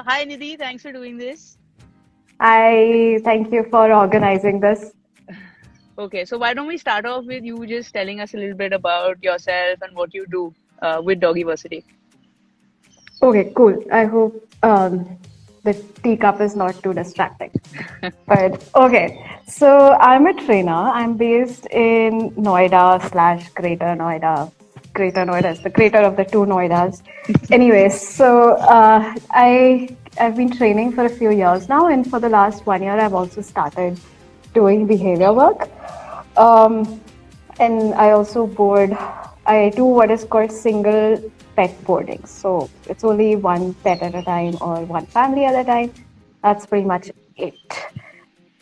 hi Nidhi, thanks for doing this. I thank you for organizing this. Okay, so why don't we start off with you just telling us a little bit about yourself and what you do with Doggiversity. Okay, cool. I hope the teacup is not too distracting. But okay, so I'm a trainer. I'm based in Noida slash Greater Noida. Greater Noida is the greater of the two Noidas. Anyways, so I've been training for a few years now, and for the last 1 year, I've also started doing behavior work. Um, and I also board. I do what is called single pet boarding. So it's only one pet at a time or one family at a time. That's pretty much it.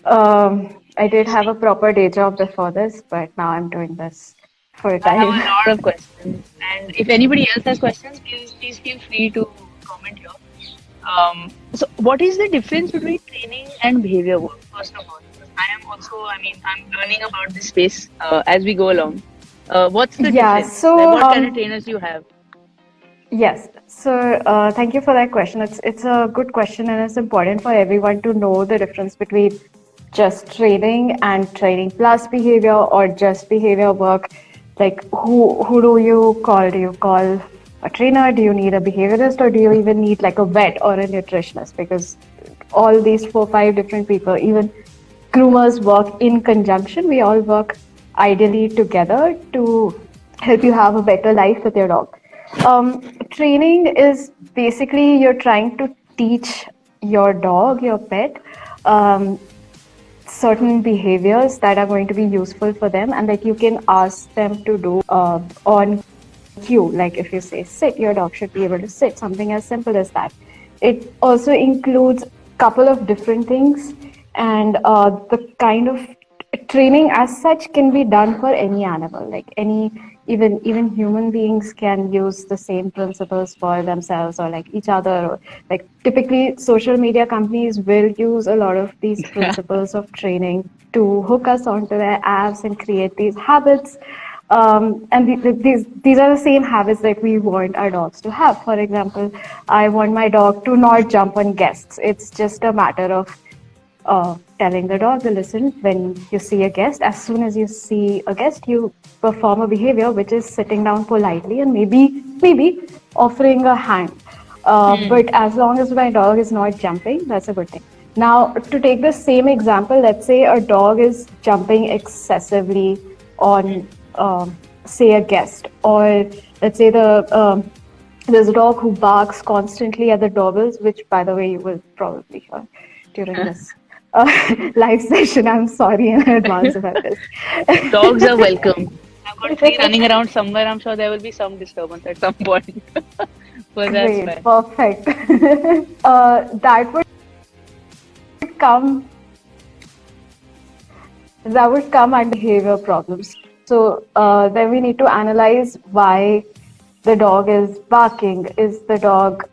I did have a proper day job before this, but now I'm doing this full I have time. a lot of questions, and if anybody else has questions, please feel free to comment here. So, what is the difference between training and behavior work? First of all, because I'm learning about this space as we go along. What's the Yeah, difference? Like, so what kind of trainers do you have? yes, so thank you for that question. It's a good question, and it's important for everyone to know the difference between just training and training plus behavior or just behavior work. Like who do you call? Do you call a trainer? Do you need a behaviorist, or do you even need like a vet or a nutritionist? Because all these 4, 5 different people, even groomers work in conjunction. We all work ideally together to help you have a better life with your dog. Training is basically you're trying to teach your dog, your pet, um, certain behaviors that are going to be useful for them and that you can ask them to do on cue. Like if you say sit, your dog should be able to sit, something as simple as that. It also includes a couple of different things, and the kind of training as such can be done for any animal, like any even human beings can use the same principles for themselves or like each other, or like typically social media companies will use a lot of these principles of training to hook us onto their apps and create these habits. And these are the same habits that we want our dogs to have. For example, I want my dog to not jump on guests. It's just a matter of telling the dog to listen when you see a guest. As soon as you see a guest, you perform a behavior which is sitting down politely and maybe offering a hand. But as long as my dog is not jumping, that's a good thing. Now, to take the same example, let's say a dog is jumping excessively on, say, a guest, or let's say there's a dog who barks constantly at the doorbells, which, by the way, you will probably hear during this live session. I'm sorry in advance about this. Dogs are welcome. I've got three running around somewhere. I'm sure there will be some disturbance at some point. But that's Great, fine. perfect. That would come under behavior problems. So then we need to analyze why the dog is barking. Is the dog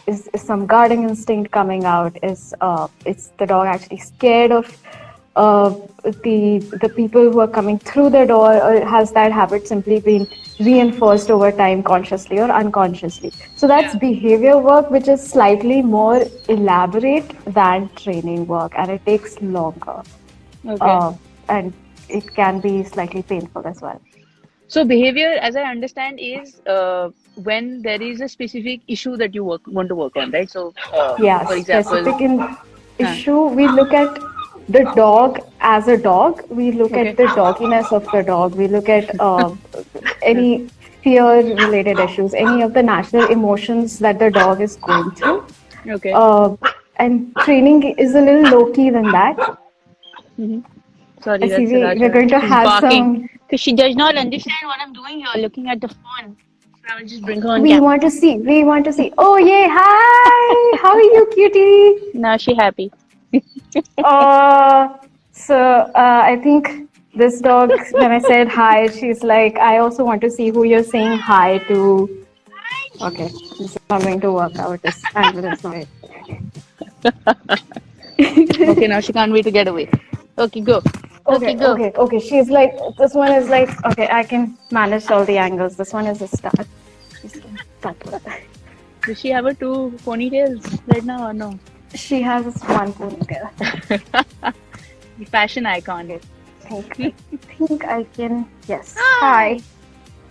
is some guarding instinct coming out? Is the dog actually scared of the people who are coming through the door, or has that habit simply been reinforced over time, consciously or unconsciously? So that's behavior work, which is slightly more elaborate than training work, and it takes longer. Okay. And it can be slightly painful as well. So behavior, as I understand, is when there is a specific issue that you want to work on, right? So, Yeah, for example, specific in huh, issue, we look at the dog as a dog. We look okay, at the dogginess of the dog. We look at any fear-related issues, any of the natural emotions that the dog is going through. okay. Uh, and training is a little low-key than that. Sorry, I see that's we're Raja. going to She's have barking some. because she does not understand what I'm doing here, looking at the phone. So I'll just bring her on We camera. want to see. We want to see. Oh, yay. Hi. How are you, cutie? Now she happy. Uh, I think this dog, when I said hi, she's like, I also want to see who you're saying hi to. Okay, this is not going to work out. This angle is not. Okay, now she can't wait to get away. Okay, go. Okay, Okay, go. okay, okay. She's like, this one is like, okay, I can manage all the angles. This one is a start. She's gonna start with that. Does she have her two ponytails right now or no? She has one ponytail. Fashion icon. I think I can. Yes. Hi.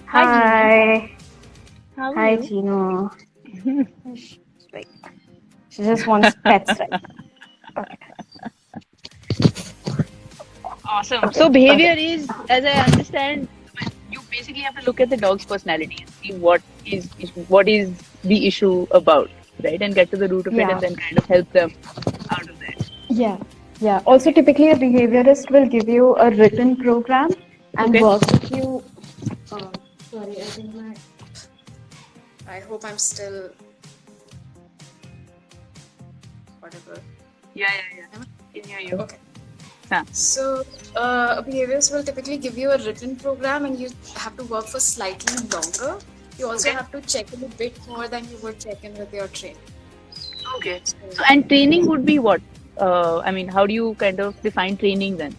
Hi. Hi, Gino. Hi. How are Hi, you? Gino. Wait. She just wants pets right now. Okay. Awesome. Okay. So behavior Okay. is, as I understand, you basically have to look at the dog's personality and see what is the issue about, right? And get to the root of it, Yeah. and then kind of help them out of there. Yeah. Yeah. Also, typically, a behaviorist will give you a written program and Okay. work with you. Uh, Sorry, I think my. I hope I'm still whatever. Yeah, yeah, yeah. Can hear you. Okay. Huh. So, a behaviorist will typically give you a written program and you have to work for slightly longer. You also Okay. have to check in a bit more than you would check in with your trainer. Okay. So, So, and training would be what? I mean, how do you kind of define training then?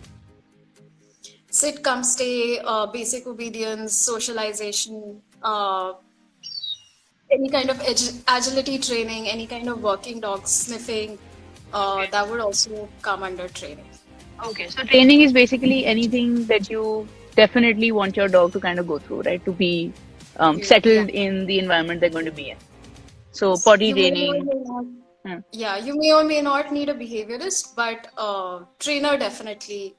sit, come, stay, basic obedience, socialization, any kind of agility training, any kind of working dog sniffing, Okay. that would also come under training. Okay. So training is basically anything that you definitely want your dog to kind of go through, right? To be Yeah. settled in the environment they're going to be in. So potty You may or training. may not, Hmm. yeah, you may or may not need a behaviorist, but trainer definitely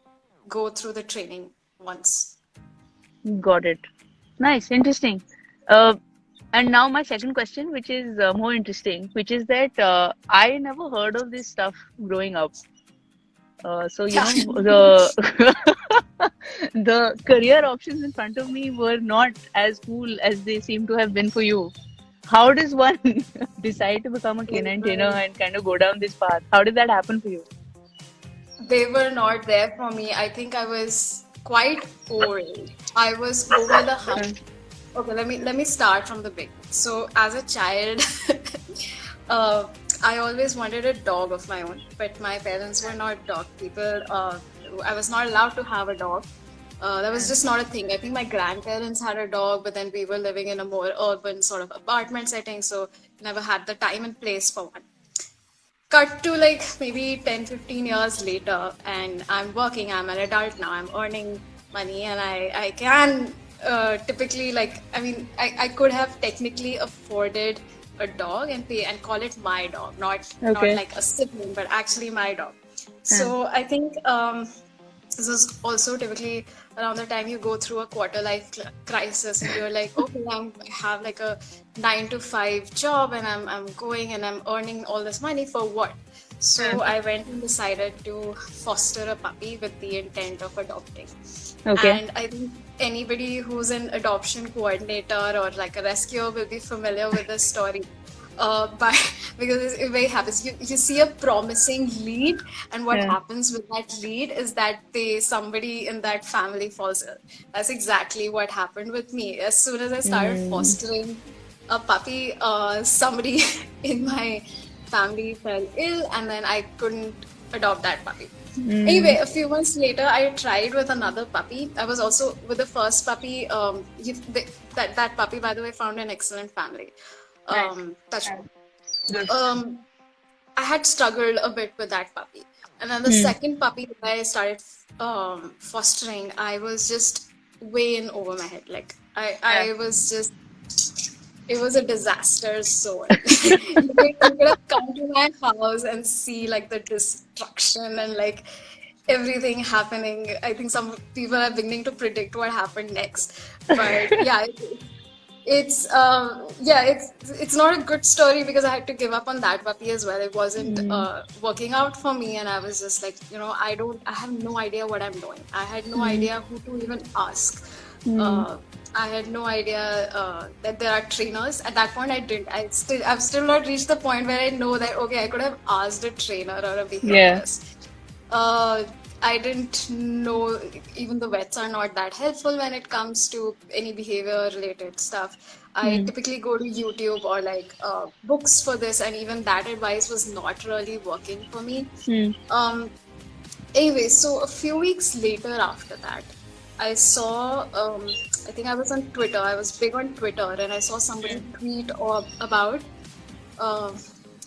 go through the training once. Got it. Nice, interesting. Uh, and now my second question, which is more interesting, which is that I never heard of this stuff growing up. So you Yeah. know the the career options in front of me were not as cool as they seem to have been for you. How does one decide to become a canine trainer and kind of go down this path? How did that happen for you? They were not there for me. I think I was quite old. I was over the hump. Okay, let me start from the beginning. So as a child, uh, I always wanted a dog of my own, but my parents were not dog people. I was not allowed to have a dog. That was just not a thing. I think my grandparents had a dog, but then we were living in a more urban sort of apartment setting, so never had the time and place for one. Cut to like maybe 10, 15 years later, and I'm working, I'm an adult now, I'm earning money, and I can typically, like, I mean, I could have technically afforded a dog and pay and call it my dog, not Okay. like a sibling, but actually my dog. Uh, So I think this is also typically around the time you go through a quarter life crisis and you're like, okay, I have like a 9 to 5 job and I'm going and I'm earning all this money for what? So I went and decided to foster a puppy with the intent of adopting. okay. And I think anybody who's an adoption coordinator or like a rescuer will be familiar with this story. By because it very happens. You see a promising lead, and what Yeah. happens with that lead is that somebody in that family falls ill. That's exactly what happened with me. As soon as I started Mm. fostering a puppy, somebody in my family fell ill, and then I couldn't adopt that puppy. Anyway, Mm. a few months later, I tried with another puppy. I was also with the first puppy. That puppy, by the way, found an excellent family. Nice. Touch. Good. I had struggled a bit with that puppy, and then the Mm. second puppy that I started fostering, I was just way in over my head. Like Yeah. I was just it was a disaster zone. You could have come to my house and see like the destruction and like everything happening. I think some people are beginning to predict what happened next. But yeah, it's not a good story because I had to give up on that puppy as well. It wasn't Mm. working out for me, and I was just like, I have no idea what I'm doing. I had no Mm. idea who to even ask. Mm. uh, I had no idea that there are trainers. At that point, I didn't. I've still not reached the point where I know that okay, I could have asked a trainer or a Yeah. behaviorist. Uh, I didn't know even the vets are not that helpful when it comes to any behavior related stuff. I Mm. typically go to YouTube or like books for this, and even that advice was not really working for me. Mm. Um, Anyway, so a few weeks later after that, I saw, I think I was on Twitter, I was big on Twitter, and I saw somebody tweet about uh,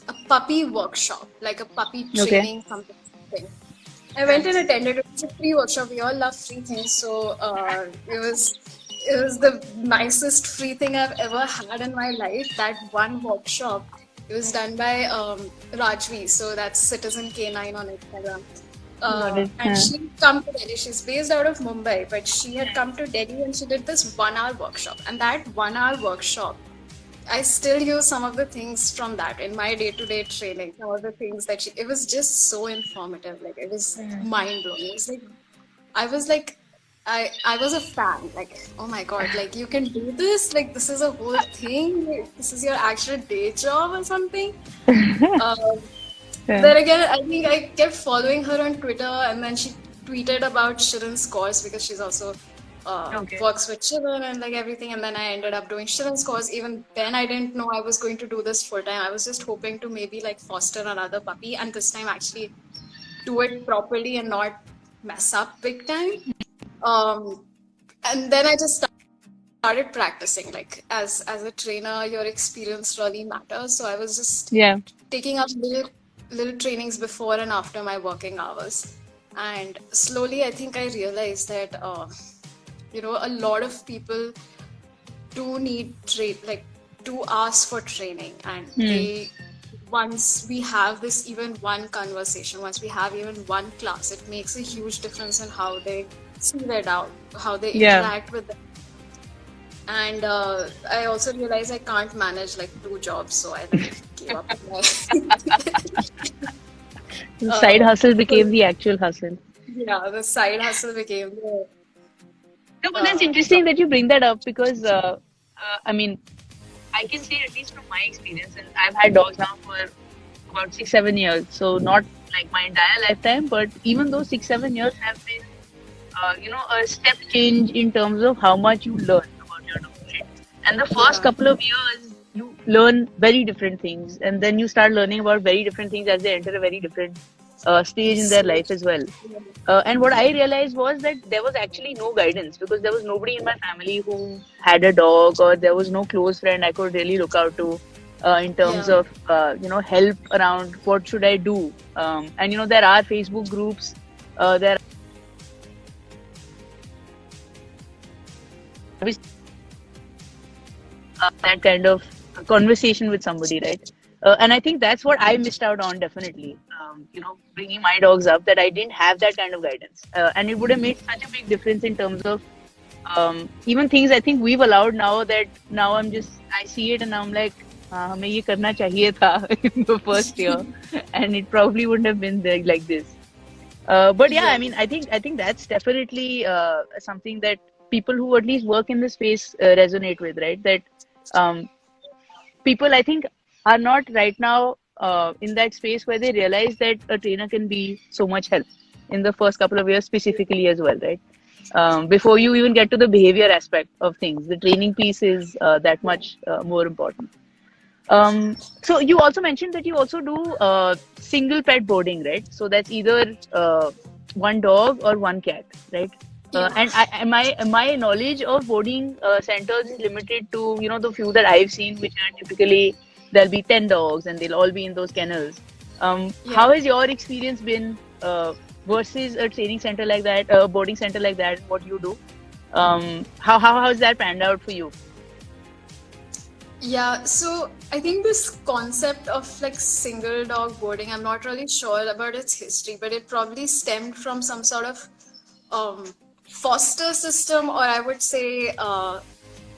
a puppy workshop, like a puppy Okay. training something. I went and attended it. It was a free workshop. We all love free things, so it was the nicest free thing I've ever had in my life. That one workshop. It was done by Rajvi, so that's Citizen Canine on Instagram. Got it. And she come to Delhi. She's based out of Mumbai, but she had come to Delhi and she did this 1 hour workshop. And that 1 hour workshop, I still use some of the things from that in my day-to-day training. Some of the things that it was just so informative. Like it was mind blowing. It was like I was a fan. Like, oh my god, like you can do this. Like this is a whole thing. Like, this is your actual day job or something. Um, Yeah. then again, I think I kept following her on Twitter, and then she tweeted about Shiren's course because she's also Okay. works with Shiren and like everything. And then I ended up doing Shiren's course. Even then, I didn't know I was going to do this full time. I was just hoping to maybe like foster another puppy, and this time actually do it properly and not mess up big time. Um, and then I just started practicing. Like as a trainer, your experience really matters. So I was just Yeah. taking up little trainings before and after my working hours, and slowly I think I realized that a lot of people do need like do ask for training, and they once we have this even one conversation, once we have even one class, it makes a huge difference in how they see their dog, how they Yeah. interact with them. And I also realized I can't manage like 2 jobs, so I like gave up on my The side hustle became so, the actual hustle. yeah, the side hustle became the No, but that's job. interesting that you bring that up because, I mean, I can say at least from my experience, and I've had dogs now for about 6, 7 years. So not like my entire lifetime, but even though 6, 7 years have been, a step change in terms of how much you learn about your dog, right? And the first Yeah, couple of years, you learn very different things, and then you start learning about very different things as they enter a very different stage in their so life as well. And what I realized was that there was actually no guidance because there was nobody in my family who had a dog, or there was no close friend I could really look out to in terms yeah, of help around what should I do. And there are Facebook groups, there are that kind of conversation with somebody, right? And I think that's what I missed out on definitely. Bringing my dogs up, that I didn't have that kind of guidance, and it would have made such a big difference in terms of even things I think we've allowed now. That now I see it and I'm like, हमें ये करना चाहिए था in the first year, and it probably wouldn't have been there like this. But yeah, I yeah, mean, I think that's definitely something that people who at least work in the space resonate with, right? That um, people I think are not right now in that space where they realize that a trainer can be so much help in the first couple of years specifically as well, right? Before you even get to the behavior aspect of things, the training piece is that much more important. So you also mentioned that you also do single pet boarding, right? So that's either one dog or one cat, right? yeah, And my knowledge of boarding centers is limited to the few that I've seen, which are typically there'll be 10 dogs and they'll all be in those kennels. yeah. How has your experience been versus a training center like that, a boarding center like that? What you do? How has that panned out for you? Yeah, so I think this concept of like single dog boarding, I'm not really sure about its history, but it probably stemmed from some sort of foster system, or I would say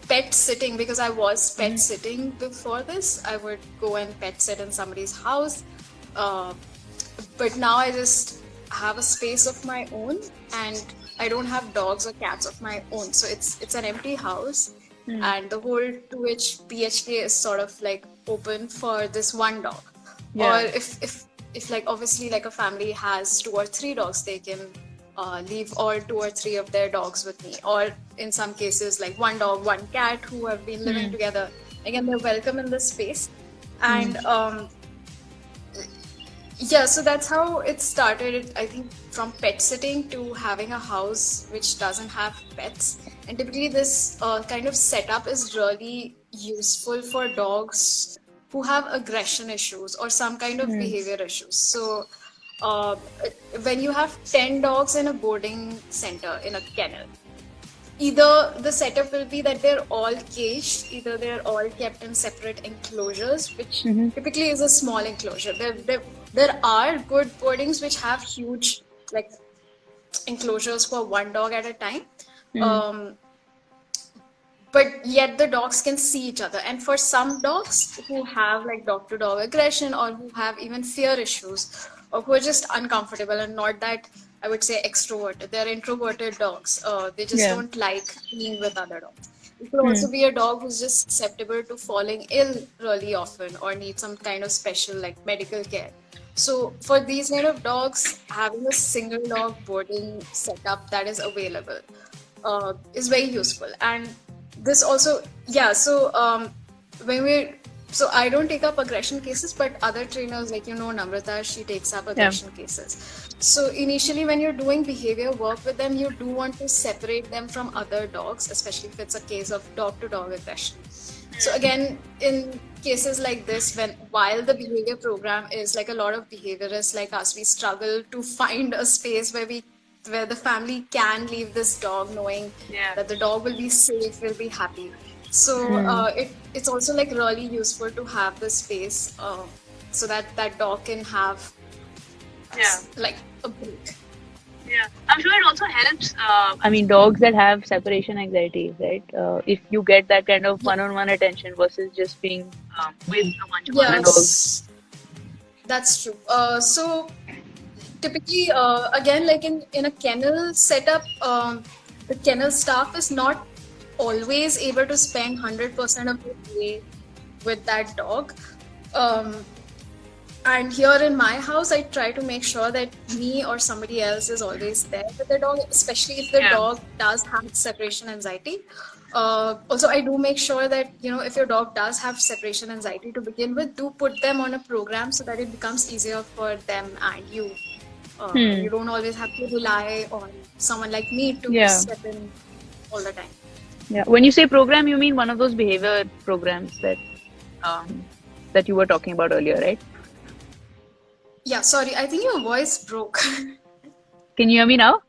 pet sitting, because I was pet sitting before this. I would go and pet sit in somebody's house. Uh, but now I just have a space of my own, and I don't have dogs or cats of my own. So it's an empty house, Hmm. and the whole 2H BHK is sort of like open for this one dog. Or Yeah. if like obviously like a family has 2 or 3 dogs, they can leave all 2 or 3 of their dogs with me. Or in some cases, like one dog, one cat who have been living Hmm. together. Again, they're welcome in this space. Hmm. And yeah, so that's how it started. I think from pet sitting to having a house which doesn't have pets. And typically, this kind of setup is really useful for dogs who have aggression issues or some kind of behavior issues. So uh, when you have 10 dogs in a boarding center in a kennel, either the setup will be that they're all caged, either they're all kept in separate enclosures, which typically is a small enclosure. There are good boardings which have huge like enclosures for one dog at a time. But yet the dogs can see each other. And for some dogs who have like dog to dog aggression or who have even fear issues or who are just uncomfortable and not that, I would say, extroverted, they're introverted dogs. They just don't like being with other dogs. It could also be a dog who's just susceptible to falling ill really often or needs some kind of special like medical care. So for these kind of dogs, having a single dog boarding setup that is available is very useful. And this also, so I don't take up aggression cases, but other trainers like, Namrata, she takes up aggression cases. So initially when you're doing behavior work with them, you do want to separate them from other dogs, especially if it's a case of dog to dog aggression. So again, in cases like this, while the behavior program is like a lot of behaviorists like us, we struggle to find a space where the family can leave this dog knowing that the dog will be safe, will be happy. So it's also like really useful to have the space so that that dog can have like a break. Yeah, I'm sure it also helps. Dogs that have separation anxiety, right? If you get that kind of one-on-one attention versus just being with a bunch of other dogs. That's true. So typically, again, like in a kennel setup, the kennel staff is not always able to spend 100% of the day with that dog. And here in my house, I try to make sure that me or somebody else is always there with the dog, especially if the dog does have separation anxiety. Also, I do make sure that, if your dog does have separation anxiety to begin with, do put them on a program so that it becomes easier for them and you. You don't always have to rely on someone like me to step in all the time. Yeah. When you say program, you mean one of those behavior programs that that you were talking about earlier, right? Yeah, sorry, I think your voice broke. Can you hear me now?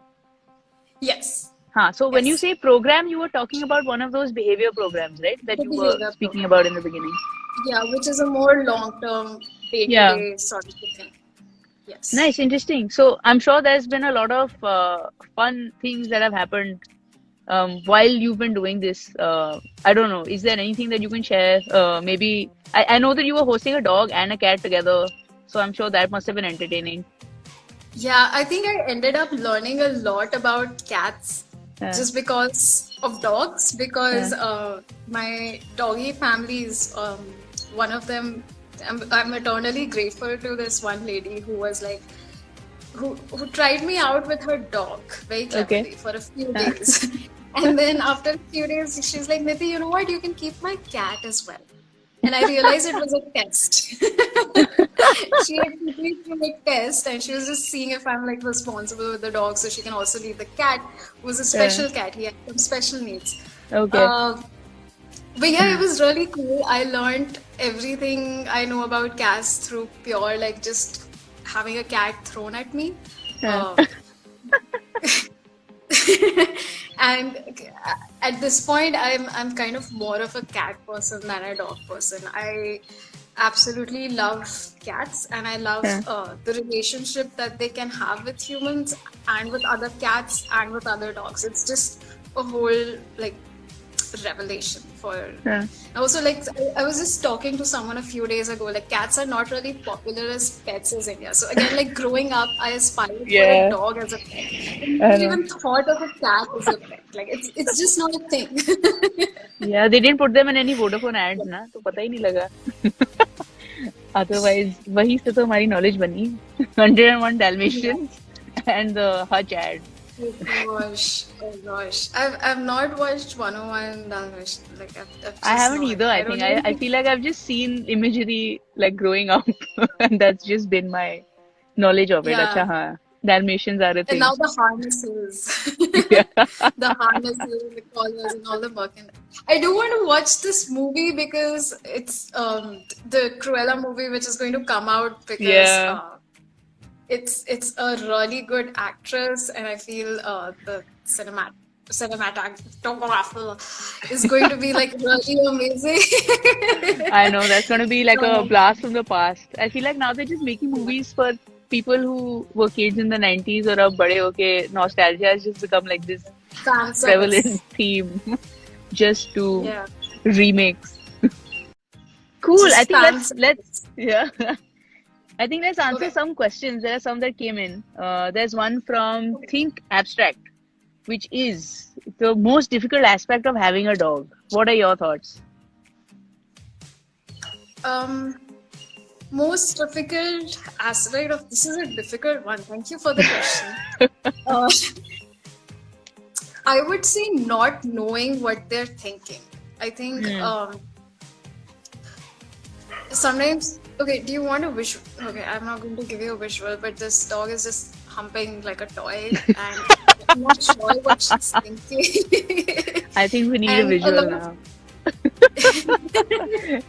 Yes. So when you say program, you were talking about one of those behavior programs, right? That you were speaking about in the beginning. Yeah, which is a more long-term day-to-day sort of thing. Yes. Nice, interesting. So I'm sure there's been a lot of fun things that have happened while you've been doing this. I don't know, is there anything that you can share? Maybe, I know that you were hosting a dog and a cat together. So I'm sure that must have been entertaining. Yeah, I think I ended up learning a lot about cats just because of dogs. Because my doggy family is one of them. I'm eternally grateful to this one lady who was like, who tried me out with her dog very cleverly for a few days. And then after a few days, she's like, Nidhi, you know what? You can keep my cat as well. And I realized it was a test. She had completed a test and she was just seeing if I'm like responsible with the dog so she can also leave the cat, who was a special cat. He had some special needs. Okay. But yeah, it was really cool. I learned everything I know about cats through pure like just having a cat thrown at me. And at this point, I'm kind of more of a cat person than a dog person. I absolutely love cats and I love the relationship that they can have with humans and with other cats and with other dogs. It's just a whole like revelation for also like I was just talking to someone a few days ago, like cats are not really popular as pets as India. So again, like growing up I aspired for a dog as a pet. I never even thought of a cat as a pet. Like it's just not a thing. Yeah, they didn't put them in any Vodafone ads na, तो पता ही नहीं लगा. Otherwise वही से तो हमारी knowledge बनी. 101 Dalmatians and the Hutch ad. Oh gosh. I've not watched 101 Dalmatians. Like I haven't either. I think I feel like I've just seen imagery like growing up, and that's just been my knowledge of it. Yeah. Acha, haan. Dalmatians are a And now thing. the harnesses, Yeah. the harnesses, the collars, and all the merchandise. I do want to watch this movie because it's the Cruella movie, which is going to come out because Yeah. it's a really good actress, and I feel the cinematographer is going to be like really amazing. I know that's going to be like a So, blast from the past. I feel like now they're just making movies for people who were kids in the 90s or अब बड़े होके nostalgia has just become like this fan prevalent service. theme just to Yeah, remakes. Cool. I just think fan let's service. yeah. I think let's answer Okay. some questions. There are some that came in. There's one from Think Abstract, which is the most difficult aspect of having a dog. What are your thoughts? Um, Most difficult aspect of this is a difficult one. Thank you for the question. Uh, I would say not knowing what they're thinking. I think Hmm. sometimes. Okay, do you want a visual? Okay, I'm not going to give you a visual, but this dog is just humping like a toy, and I'm not sure what she's thinking. I think we need a And a visual lot of now.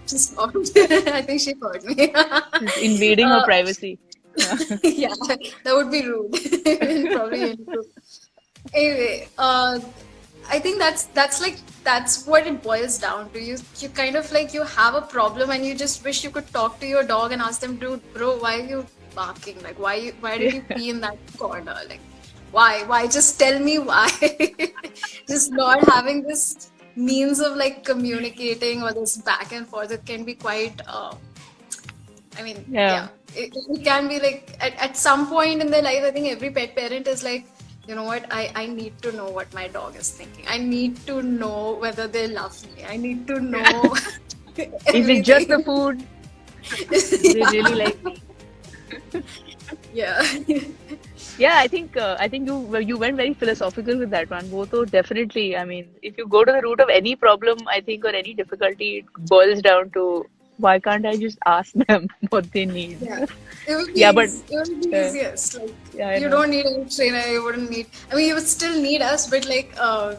she stopped. I think she heard me. It's invading her uh, privacy. yeah, that would be rude. And probably improve. Anyway, I think that's what it boils down to. You kind of like you have a problem and you just wish you could talk to your dog and ask them, dude, bro, why are you barking? Like why did Yeah. you pee in that corner? Like why? Just tell me why. Just not having this means of like communicating or this back and forth, it can be quite I mean, Yeah. yeah, it can be like at some point in their life, I think every pet parent is like, you know what, I need to know what my dog is thinking. I need to know whether they love me. I need to know Is it just the everything. food? Do they really Yeah. like me? Yeah. Yeah, I think you went very philosophical with that one. Both are definitely. I mean, if you go to the root of any problem, I think, or any difficulty, it boils down to why can't I just ask them what they need? Yeah. It would be Yeah, but it would be uh, easiest. Like yeah, I you know. don't need any trainer, you wouldn't need I mean you would still need us, but like It'll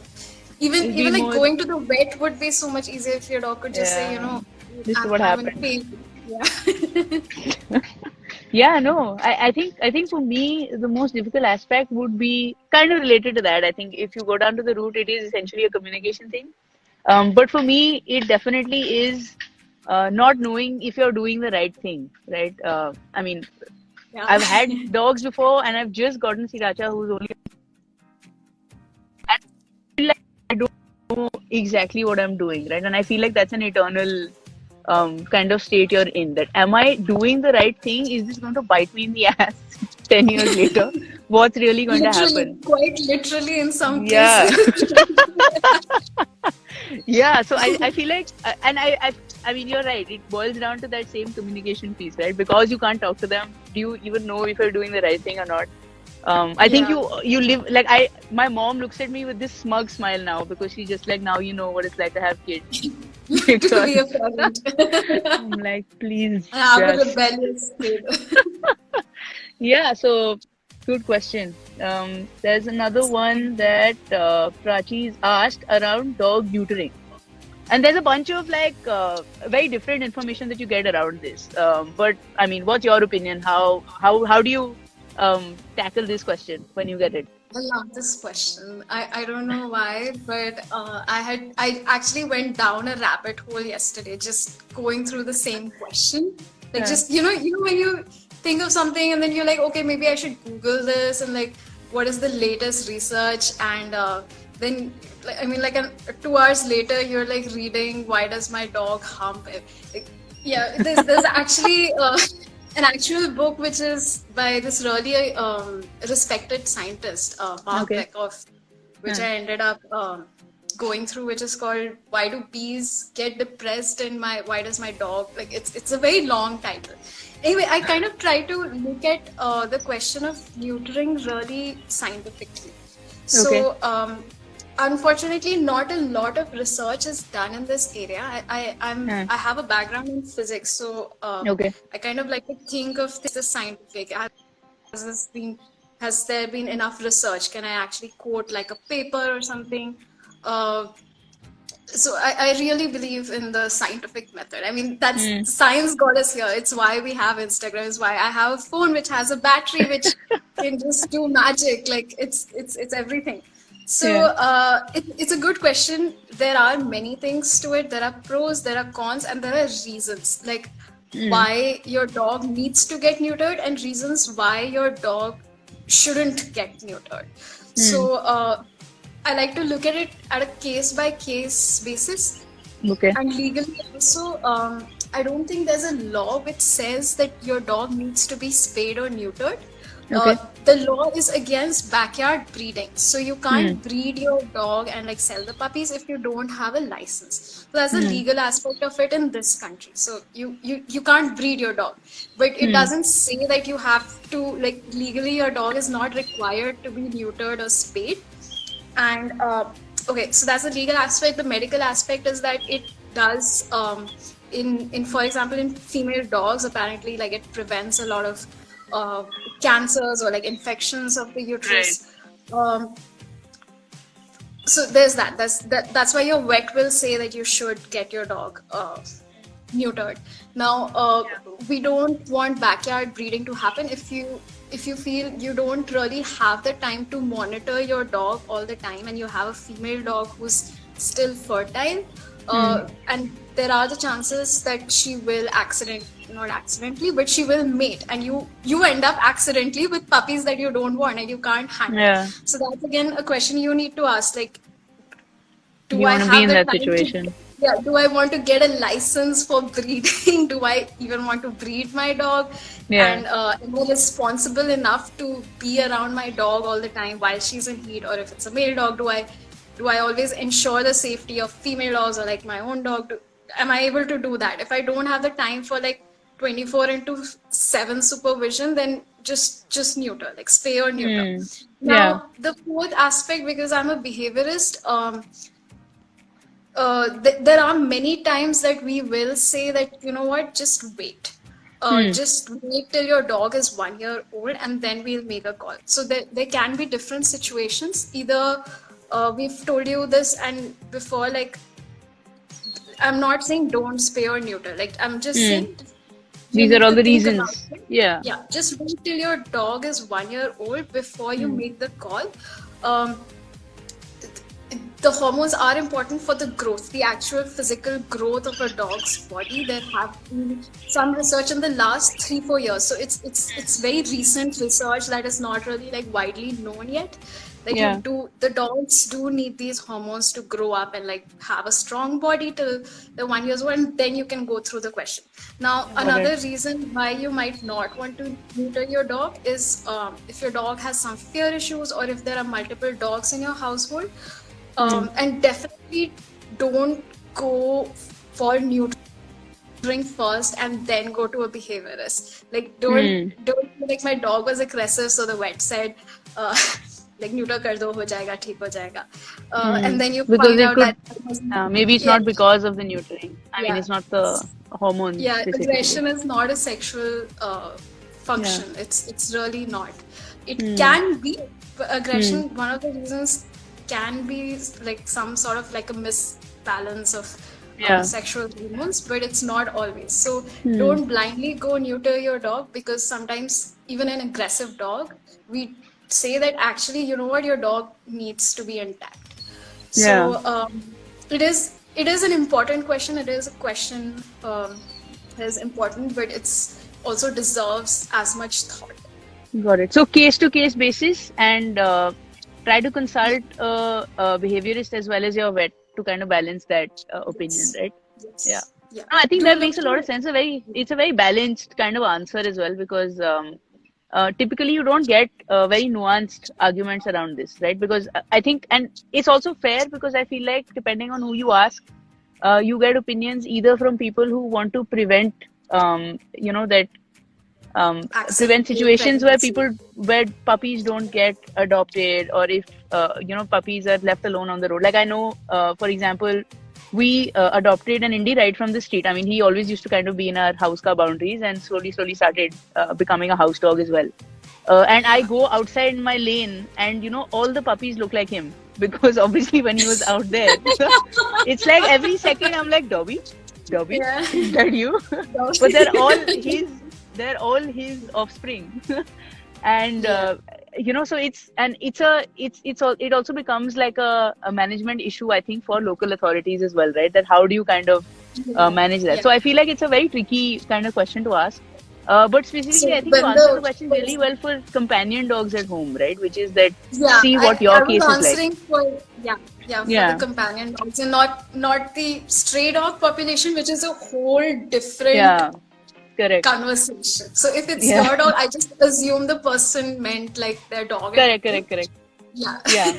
be even like more. going to the vet would be so much easier if your dog could just say, you Yeah, know, this is what I'm in happened. pain. Yeah. Yeah, no, I think for me the most difficult aspect would be kind of related to that. I think if you go down to the root, it is essentially a communication thing. But for me, it definitely is not knowing if you're doing the right thing, right? I mean, Yeah. I've had dogs before, and I've just gotten Sriracha, who's only. I feel like I don't know exactly what I'm doing, right? And I feel like that's an eternal kind of state you're in. That am I doing the right thing? Is this going to bite me in the ass 10 years later? What's really going to Literally, happen? quite literally in some Yeah. cases. Yeah, so I feel like, and I mean, you're right. It boils down to that same communication piece, right? Because you can't talk to them. Do you even know if you're doing the right thing or not? I think Yeah. you live like My mom looks at me with this smug smile now because she's just like, now you know what it's like to have kids. To be a Because parent. I'm like, please I have a just rebellious kid. yeah. So good question. There's another one that Prachi's asked around dog neutering. And there's a bunch of very different information that you get around this. But I mean, what's your opinion? How do you tackle this question when you get it? I love this question. I don't know why, but I actually went down a rabbit hole yesterday, just going through the same question. Like Yeah. just when you think of something and then you're like, okay, maybe I should Google this and like what is the latest research and then like, I mean like 2 hours later you're like reading why does my dog hump? Like, yeah, there's actually an actual book which is by this really respected scientist, Mark Okay. Bekoff, which Yeah. I ended up going through, which is called "Why Do Bees Get Depressed?" and Why Does My Dog Like it's a very long title. Anyway, I kind of try to look at the question of neutering really scientifically. Okay. So unfortunately, not a lot of research is done in this area. Yeah. I have a background in physics, so Okay. I kind of like to think of this as scientific. Has this been has there been enough research? Can I actually quote like a paper or something? So I really believe in the scientific method. I mean, that's science got us here. It's why we have Instagram. It's why I have a phone which has a battery which can just do magic. Like it's everything. So it's a good question. There are many things to it. There are pros, there are cons, and there are reasons like why your dog needs to get neutered and reasons why your dog shouldn't get neutered. So I like to look at it at a case-by-case basis. Okay. And legally also, I don't think there's a law which says that your dog needs to be spayed or neutered. Okay. The law is against backyard breeding. So you can't breed your dog and like sell the puppies if you don't have a license. So that's the legal aspect of it in this country. So you can't breed your dog. But it doesn't say that you have to, like legally your dog is not required to be neutered or spayed. And okay, so that's the legal aspect. The medical aspect is that it does in for example in female dogs apparently like it prevents a lot of cancers or like infections of the uterus. So there's that. That's why your vet will say that you should get your dog neutered. Now we don't want backyard breeding to happen if you feel you don't really have the time to monitor your dog all the time and you have a female dog who's still fertile and there are the chances that she will not accidentally, but she will mate and you end up accidentally with puppies that you don't want and you can't handle. So that's again a question you need to ask, like, do I have the time situation? Do I want to get a license for breeding? Do I even want to breed my dog? And am I responsible enough to be around my dog all the time while she's in heat? Or if it's a male dog, do I always ensure the safety of female dogs or like my own dog? Am I able to do that? If I don't have the time for like 24/7 supervision, then just neuter, like spay or neuter. Now the fourth aspect, because I'm a behaviorist, there are many times that we will say that, you know what, just wait. Just wait till your dog is 1 year old and then we'll make a call. So there can be different situations. Either we've told you this and before, like, I'm not saying don't spay or neuter. Like, I'm just saying these are all the reasons. Yeah, just wait till your dog is 1 year old before you make the call. The hormones are important for the growth, the actual physical growth of a dog's body. There have been some research in the last 3-4 years. So it's very recent research that is not really like widely known yet. Like the dogs do need these hormones to grow up and like have a strong body till the 1 year old, and then you can go through the question. Now, another reason why you might not want to neuter your dog is if your dog has some fear issues or if there are multiple dogs in your household. And definitely don't go for neutering first and then go to a behaviorist. Like don't like my dog was aggressive, so the vet said like neuter kar do, ho jayega, theek ho jayega. And then you because find out that maybe it's not because of the neutering. I mean, it's not the hormones. Aggression is not a sexual function. It's really not. It can be aggression. One of the reasons can be like some sort of like a misbalance of sexual hormones, but it's not always. So don't blindly go neuter your dog, because sometimes even an aggressive dog, we say that actually, you know what, your dog needs to be intact. So it is an important question. It is a question that is important, but it's also deserves as much thought. Got it. So case to case basis, and try to consult a behaviorist as well as your vet to kind of balance that opinion, right? Yeah. No, I think that makes a lot of sense. It's a very balanced kind of answer as well, because typically you don't get very nuanced arguments around this, right? Because I think, and it's also fair, because I feel like depending on who you ask, you get opinions either from people who want to prevent, prevent situations where puppies don't get adopted, or if puppies are left alone on the road. Like I know, for example, we adopted an indie right from the street. I mean, he always used to kind of be in our house car boundaries, and slowly started becoming a house dog as well. And I go outside my lane, and all the puppies look like him because obviously when he was out there, it's like every second I'm like, Dobby, Dobby, Yeah. is that you? But they're all his offspring. And Yeah. so it also becomes like a management issue, I think, for local authorities as well, right? That how do you kind of Yeah. manage that? Yeah. So I feel like it's a very tricky kind of question to ask. But So specifically, I think you when answered the the question really well for companion dogs at home, right? Which is that yeah, see what I your was case is like. answering for for the Yeah, companion dogs and not the stray dog population, which is a whole different yeah, correct. conversation. So if it's Yeah, your dog, I just assume the person meant like their dog and correct, correct, correct. yeah. Yeah.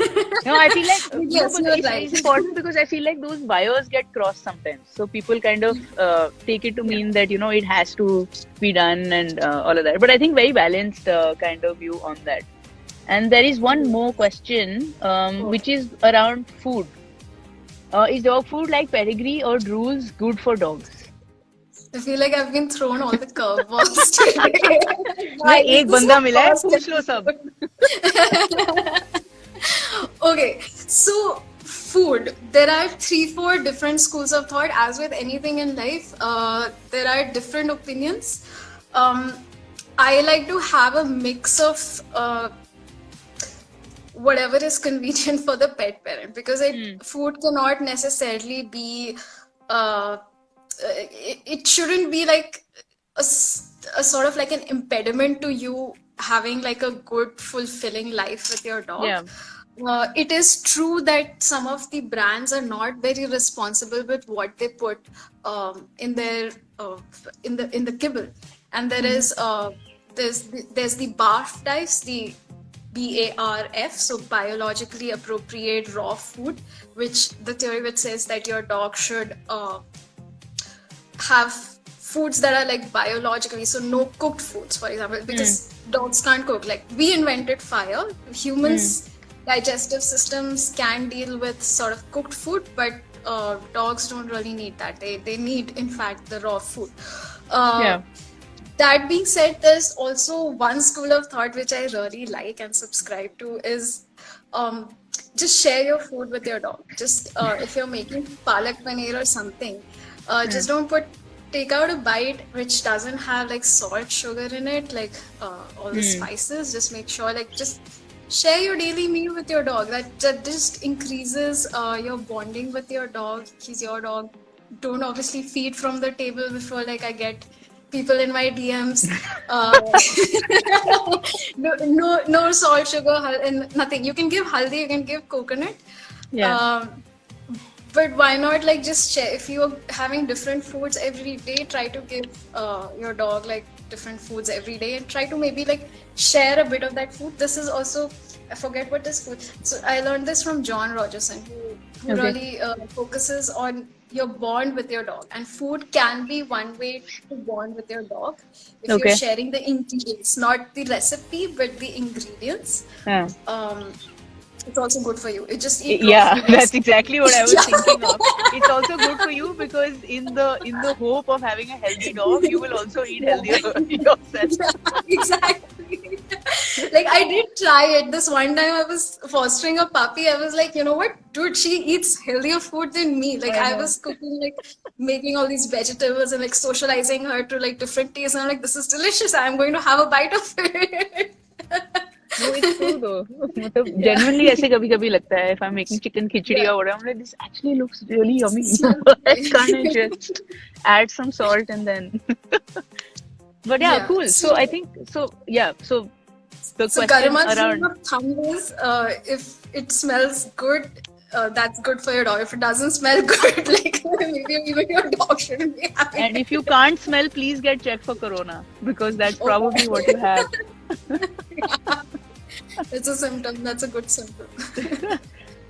No, I feel like But yes, but you're it's right. important because I feel like those wires get crossed sometimes. So people kind of take it to Yeah. mean that it has to be done and all of that. But I think very balanced kind of view on that. And there is one more question, which is around food. Is dog food like Pedigree or Drools good for dogs? I feel like I've been thrown all the curveballs today. मैं Why is एक this बंदा my मिला है, first पूछ लो सब. episode? Okay, so food. There are 3, 4 different schools of thought. As with anything in life, there are different opinions. I like to have a mix of whatever is convenient for the pet parent because food cannot necessarily be it shouldn't be like a sort of like an impediment to you having like a good fulfilling life with your dog. Yeah. It is true that some of the brands are not very responsible with what they put in their in the kibble, and there's the BARF types, the BARF, so biologically appropriate raw food, which the theory which says that your dog should have foods that are like biologically, so no cooked foods, for example, because dogs can't cook. Like we invented fire, humans digestive systems can deal with sort of cooked food, but dogs don't really need that. They need, in fact, the raw food. Yeah. That being said, there's also one school of thought which I really like and subscribe to is just share your food with your dog. Just if you're making palak paneer or something, just don't take out a bite which doesn't have like salt, sugar in it, like all the spices. Just make sure, like, just share your daily meal with your dog. That just increases your bonding with your dog. He's your dog. Don't obviously feed from the table before, like, I get people in my DMs. No salt, sugar, and nothing. You can give haldi, you can give coconut. Yeah. But why not, like, just share? If you're having different foods every day, try to give your dog like different foods every day, and try to maybe like share a bit of that food. This is also, I forget what this food. So I learned this from John Rogerson, who really focuses on your bond with your dog, and food can be one way to bond with your dog if you're sharing the ingredients, not the recipe but the ingredients. It's also good for you. It just eat that's exactly what I was thinking of. It's also good for you because in the hope of having a healthy dog, you will also eat healthier yourself. Exactly. Like, I did try it. This one time I was fostering a puppy. I was like, you know what, dude, she eats healthier food than me. Like, I was cooking, like, making all these vegetables and like socializing her to like different tastes. And I'm like, this is delicious. I'm going to have a bite of it. No, it's true though. Genuinely ऐसे कभी-कभी लगता है if I'm making chicken khichdi or whatever, I'm like, this actually looks really yummy. Can't I just add some salt and then? But yeah, cool. So I think so the question around thumb is if it smells good, that's good for your dog. If it doesn't smell good, like, maybe even your dog shouldn't be having and if you can't smell, please get checked for corona because that's probably what you have. It's a symptom. That's a good symptom.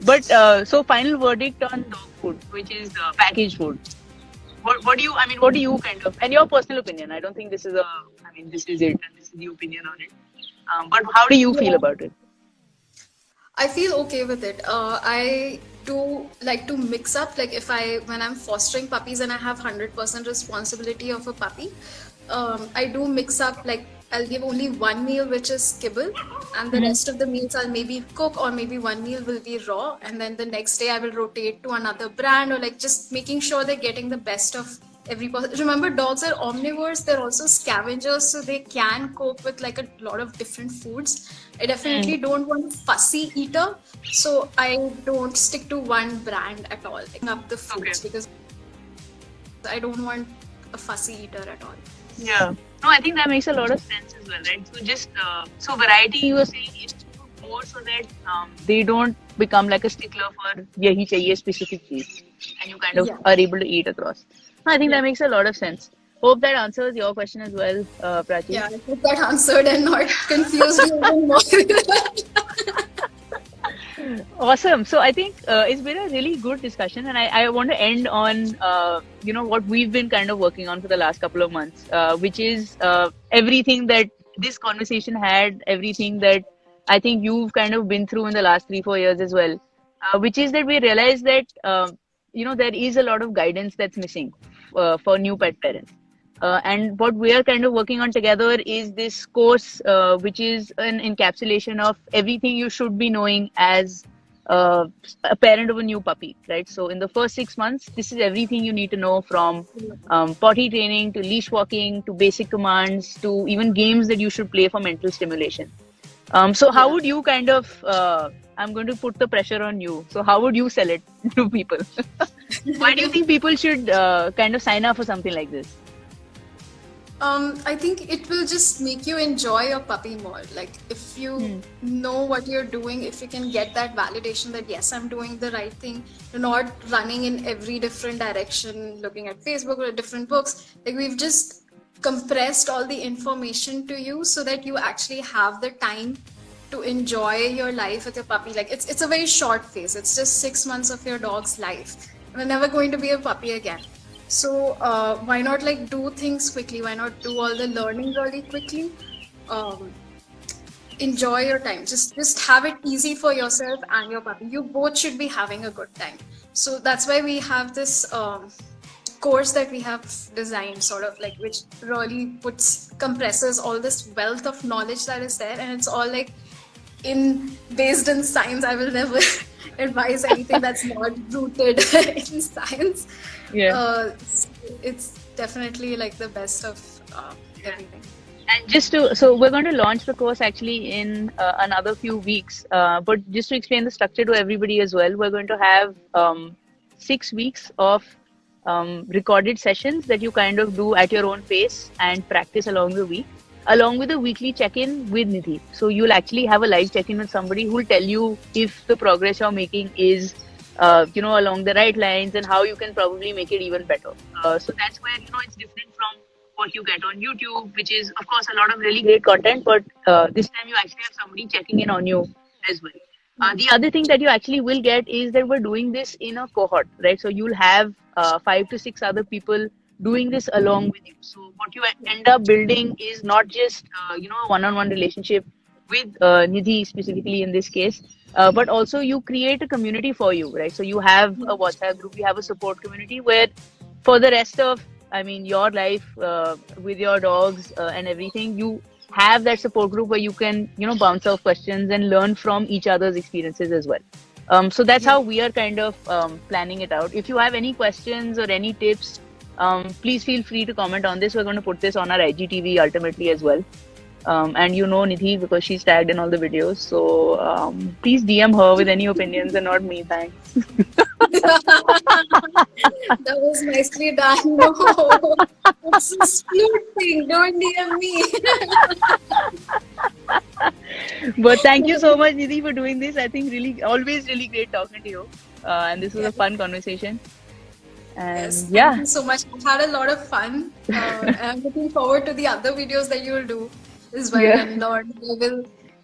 But so final verdict on dog food, which is packaged food. What do you? I mean, what do you kind of? And your personal opinion. I don't think this is this is it, and this is the opinion on it. But how do you feel about it? I feel okay with it. I do like to mix up. Like, when I'm fostering puppies and I have 100% responsibility of a puppy, I do mix up. Like, I'll give only one meal which is kibble, and the rest of the meals I'll maybe cook, or maybe one meal will be raw, and then the next day I will rotate to another brand, or like just making sure they're getting the best of every person. Remember, dogs are omnivores, they're also scavengers, so they can cope with like a lot of different foods. I definitely don't want a fussy eater, so I don't stick to one brand at all, picking up the foods, because I don't want a fussy eater at all. Yeah. No, I think that makes a lot of sense as well, right? So just so variety you were saying is more so that they don't become like a stickler for yahi chahiye specific cheese, and you kind of are able to eat across. No, I think that makes a lot of sense. Hope that answers your question as well, Prachi. Yeah, I hope that answered and not confused you even more. Awesome. So I think it's been a really good discussion, and I want to end on what we've been kind of working on for the last couple of months, which is everything that this conversation had, everything that I think you've kind of been through in the last 3-4 years as well, which is that we realized that there is a lot of guidance that's missing for new pet parents. And what we are kind of working on together is this course, which is an encapsulation of everything you should be knowing as a parent of a new puppy, right? So in the first 6 months, this is everything you need to know, from potty training to leash walking to basic commands to even games that you should play for mental stimulation. So how would you kind of, I'm going to put the pressure on you. So how would you sell it to people? Why do you think people should kind of sign up for something like this? I think it will just make you enjoy your puppy more. Like if you know what you're doing, if you can get that validation that yes, I'm doing the right thing, you're not running in every different direction, looking at Facebook or different books. Like we've just compressed all the information to you so that you actually have the time to enjoy your life with your puppy. Like it's a very short phase. It's just 6 months of your dog's life. We're never going to be a puppy again. So why not like do things quickly? Why not do all the learning really quickly? Enjoy your time. Just have it easy for yourself and your puppy. You both should be having a good time. So that's why we have this course that we have designed, sort of like, which really compresses all this wealth of knowledge that is there, and it's all like based in science. I will never advise anything that's not rooted in science. It's definitely like the best of everything. And so we're going to launch the course actually in another few weeks, but just to explain the structure to everybody as well, we're going to have 6 weeks of recorded sessions that you kind of do at your own pace and practice along the week, along with a weekly check-in with Nidhi. So you'll actually have a live check-in with somebody who will tell you if the progress you're making is along the right lines and how you can probably make it even better. So that's where, it's different from what you get on YouTube, which is, of course, a lot of really great content, but this time you actually have somebody checking in on you as well. The other thing that you actually will get is that we're doing this in a cohort, right? So you'll have 5 to 6 other people doing this along with you. So what you end up building is not just, a one-on-one relationship with Nidhi specifically in this case, but also you create a community for you, right? So you have a WhatsApp group, you have a support community where for the rest of, your life with your dogs and everything, you have that support group where you can, bounce off questions and learn from each other's experiences as well. So that's how we are kind of planning it out. If you have any questions or any tips, please feel free to comment on this. We're going to put this on our IGTV ultimately as well. And Nidhi because she's tagged in all the videos. So please DM her with any opinions and not me. Thanks. That was nicely done. No, it's a sploot thing. Don't DM me. But thank you so much, Nidhi, for doing this. I think always really great talking to you. And this was a fun conversation. And yes, thank you so much. I had a lot of fun. And I'm looking forward to the other videos that you will do as well. And Lord,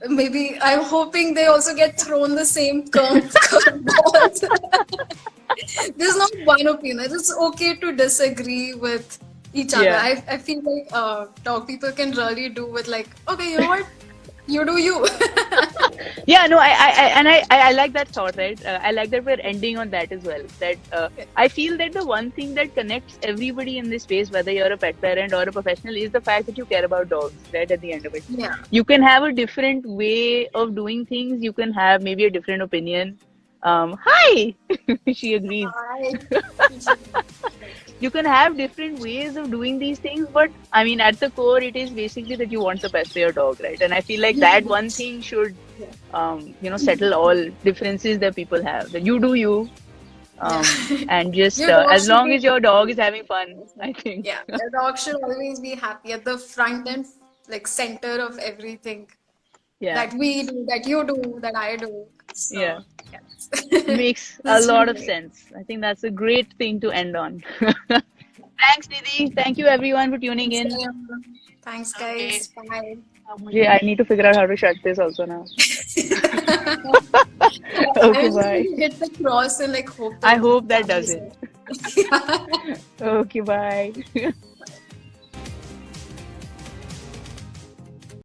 I'm hoping they also get thrown the same curveballs. There's not one opinion. It's okay to disagree with each other. I feel like dog people can really do with like, okay, you know what? You do you. Yeah, no, I like that thought, right? I like that we're ending on that as well. That I feel that the one thing that connects everybody in this space, whether you're a pet parent or a professional, is the fact that you care about dogs, right? At the end of it, Yeah. you can have a different way of doing things. You can have maybe a different opinion. Hi, she agrees. I, You can have different ways of doing these things, but I mean, at the core, it is basically that you want the best for your dog, right? And I feel like that one thing should, settle all differences that people have. That you do you, and just Your dog as should long be as your dog is having fun, I think. yeah, the dog should always be happy at the front and like center of everything Yeah, that we do, that you do, that I do. So yeah, yes. makes a This lot will of be sense. I think that's a great thing to end on. Thanks, Nidhi. Thank you, everyone, for tuning in. Thanks, Okay. guys. Bye. I need to figure out how to shut this also now. I Okay, was just bye. going to hit the cross and like hope I that hope that camera does it. is- Okay, bye.